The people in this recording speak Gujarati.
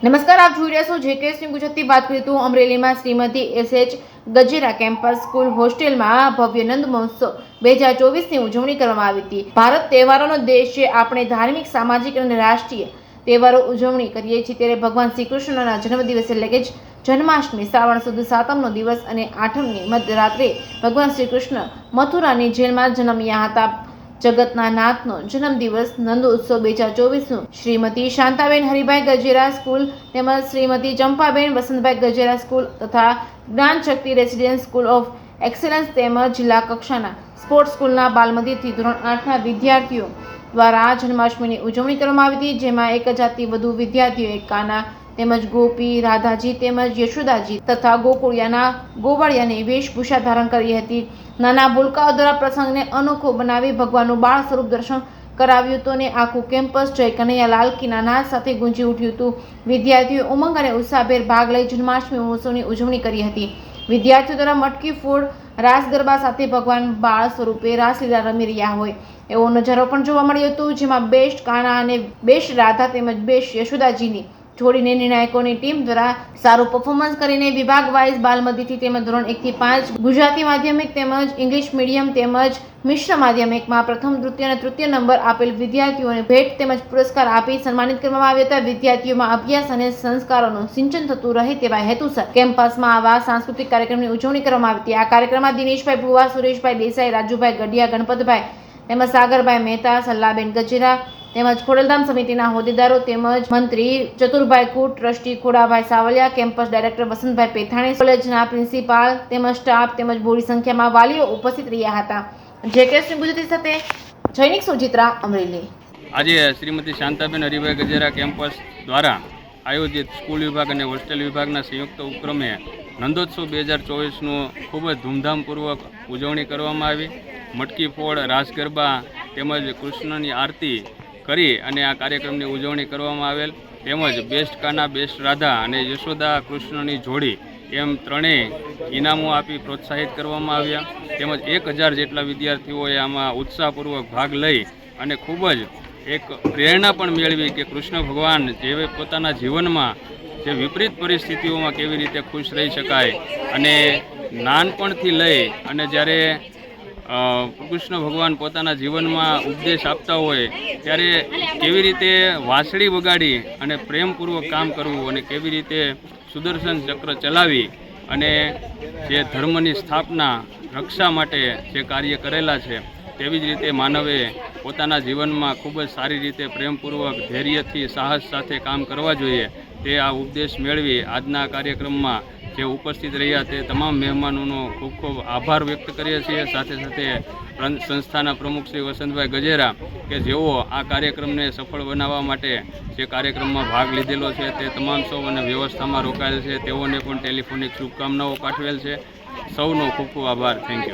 નમસ્કાર, આપ જોઈ રહ્યા છો જેકે સિંહ ગુજરાતી. વાત કરીએ તો અમરેલીમાં શ્રીમતી એસ.એચ. ગજેરા કેમ્પસ સ્કૂલ હોસ્ટેલમાં ભવ્ય નંદ મહોત્સવ 2024ની ઉજવણી કરવામાં આવી હતી. ભારત તહેવારોનો દેશ છે. આપણે ધાર્મિક, સામાજિક અને રાષ્ટ્રીય તહેવારો ઉજવણી કરીએ છીએ, ત્યારે ભગવાન શ્રી કૃષ્ણના જન્મદિવસ એટલે કે જન્માષ્ટમી, શ્રાવણ સુદ સાતમનો દિવસ અને આઠમની મધરાત્રે ભગવાન શ્રી કૃષ્ણ મથુરાની જેલમાં જન્મ્યા હતા. જગતના નાથનો જન્મદિવસ નંદ ઉત્સવ 2024નું શ્રીમતી શાંતાબેન હરિભાઈ ગજેરા સ્કૂલ તેમજ શ્રીમતી ચંપાબેન વસંતભાઈ ગજેરા સ્કૂલ તથા Gyanshakti residence school of excellence તેમજ જિલ્લા કક્ષાના સ્પોર્ટ્સ સ્કૂલના બાલમંદિરથી ધોરણ 8ના વિદ્યાર્થીઓ દ્વારા જન્માષ્ટમીની ઉજવણી કરવામાં આવી હતી, જેમાં 1000થી વધુ વિદ્યાર્થીઓએ કાના તેમજ ગોપી, રાધાજી તેમજ યશોદાજી તથા ગોકુળિયાના ગોવાળિયાની વેશભૂષા ધારણ કરી હતી. નાના ભૂલકાઓ દ્વારા પ્રસંગને અનોખો બનાવી ભગવાનનું બાળ સ્વરૂપ દર્શન કરાવ્યું હતું અને આખું કેમ્પસ જય કનૈયાલાલ કીના નાદ સાથે ગુંજી ઉઠ્યું હતું. વિદ્યાર્થીઓએ ઉમંગ અને ઉત્સાહભેર ભાગ લઈ જન્માષ્ટમી મહોત્સવની ઉજવણી કરી હતી. વિદ્યાર્થીઓ દ્વારા મટકી ફોડ, રાસ ગરબા સાથે ભગવાન બાળ સ્વરૂપે રાસલીલા રમી રહ્યા હોય એવો નજારો પણ જોવા મળ્યો હતો, જેમાં બેસ્ટ કાના અને બેસ્ટ રાધા તેમજ બેસ્ટ યશોદાજીની જોડીને નિર્ણાયકોની ટીમ દ્વારા સારું પરફોર્મન્સ કરીને વિભાગ વાઇઝ બાલમંદિરથી તેમજ ધોરણ 1 થી 5 ગુજરાતી માધ્યમિક તેમજ ઇંગ્લિશ મીડિયમ તેમજ મિશ્ર માધ્યમિકમાં પ્રથમ, દ્વિતીય અને તૃતીય નંબર આપેલ વિદ્યાર્થીઓને ભેટ તેમજ પુરસ્કાર આપી સન્માનિત કરવામાં આવ્યા હતા. વિદ્યાર્થીઓમાં અભ્યાસ અને સંસ્કારોનું સિંચન થતું રહે તેવા હેતુસર કેમ્પસમાં આવા સાંસ્કૃતિક કાર્યક્રમની ઉજવણી કરવામાં આવી હતી. આ કાર્યક્રમમાં દિનેશભાઈ ભુવા, સુરેશભાઈ દેસાઈ, રાજુભાઈ ગઢિયા, ગણપતભાઈ તેમજ સાગરભાઈ મહેતા, સલ્લાબેન ગજેરા તેમજ ખોડલધામ સમિતિના હોદ્દેદારો તેમજ મંત્રી Chaturbhai Kut, trustee Khodabhai Savaliya, campus director Vasantbhai Pethani, કોલેજના પ્રિન્સિપાલ તેમજ સ્ટાફ તેમજ બોડી સંખ્યામાં વાલીઓ ઉપસ્થિત રહ્યા હતા. જેકે સિંહ ગુજરાતી સાથે જૈનિક સુચિત્રા, અમરેલી. આજે શ્રીમતી શાંતાબેન હરિભાઈ ગજેરા કેમ્પસ દ્વારા આયોજિત સ્કૂલ વિભાગ અને હોસ્ટેલ વિભાગના સંયુક્ત ઉપક્રમે નંદોત્સવ 2024નું ખૂબ જ ધૂમધામપૂર્વક ઉજવણી કરવામાં આવી. મટકી ફોડ, રાસ ગરબા તેમજ કૃષ્ણની આરતી કરી અને આ કાર્યક્રમની ઉજવણી કરવામાં આવેલ. તેમજ બેસ્ટ કાના, બેસ્ટ રાધા અને યશોદા કૃષ્ણની જોડી એમ ત્રણેય ઇનામો આપી પ્રોત્સાહિત કરવામાં આવ્યા. તેમજ 1000 જેટલા વિદ્યાર્થીઓએ આમાં ઉત્સાહપૂર્વક ભાગ લઈ અને ખૂબ જ એક પ્રેરણા પણ મેળવી કે કૃષ્ણ ભગવાન જે પોતાના જીવનમાં જે વિપરીત પરિસ્થિતિઓમાં કેવી રીતે ખુશ રહી શકાય અને નાનપણથી લઈ અને જ્યારે કૃષ્ણ ભગવાન પોતાના જીવનમાં ઉપદેશ આપતા હોય ત્યારે કેવી રીતે વાંસળી વગાડી અને પ્રેમપૂર્વક કામ કરવું અને કેવી રીતે સુદર્શન ચક્ર ચલાવી અને જે ધર્મની સ્થાપના, રક્ષા માટે જે કાર્ય કરેલા છે તેવી જ રીતે માનવે પોતાના જીવનમાં ખૂબ જ સારી રીતે પ્રેમપૂર્વક, ધૈર્યથી, સાહસ સાથે કામ કરવા જોઈએ. તે આ ઉપદેશ મેળવી આજના કાર્યક્રમમાં જે ઉપસ્થિત રહ્યા તે તમામ મહેમાનોનો ખૂબ ખૂબ આભાર વ્યક્ત કરીએ છીએ. સાથે સાથે સંસ્થાના પ્રમુખ શ્રી વસંતભાઈ ગજેરા કે જેઓ આ કાર્યક્રમને સફળ બનાવવા માટે જે કાર્યક્રમમાં ભાગ લીધેલો છે તે તમામ સૌ અને વ્યવસ્થામાં રોકાયેલ છે તેઓને પણ ટેલિફોનિક શુભકામનાઓ પાઠવેલ છે. સૌનો ખૂબ ખૂબ આભાર. Thank you.